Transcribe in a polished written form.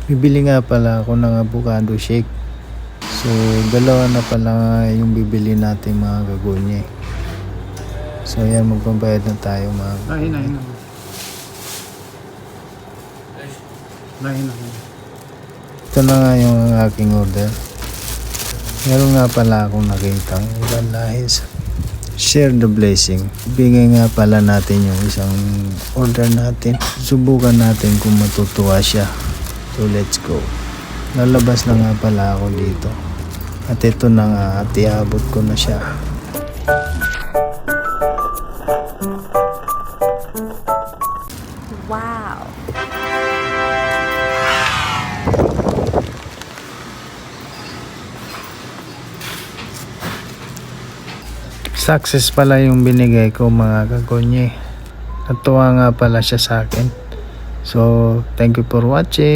Bibili nga pala ako ng avocado shake. So, dalawa na pala yung bibili natin mga kagunye. So, yan, magpambayad na tayo mga kagunye. Ito na nga yung aking order. Meron nga pala akong nakitang ibang lahis. Share the blessing. Bigay nga pala natin yung isang order natin. Subukan natin kung matutuwa siya. So let's go. Lalabas na nga pala ako dito. At ito na nga at iabot ko na siya. Wow! Success pala yung binigay ko mga kagonye. Natuwa nga pala siya sa akin. So, thank you for watching.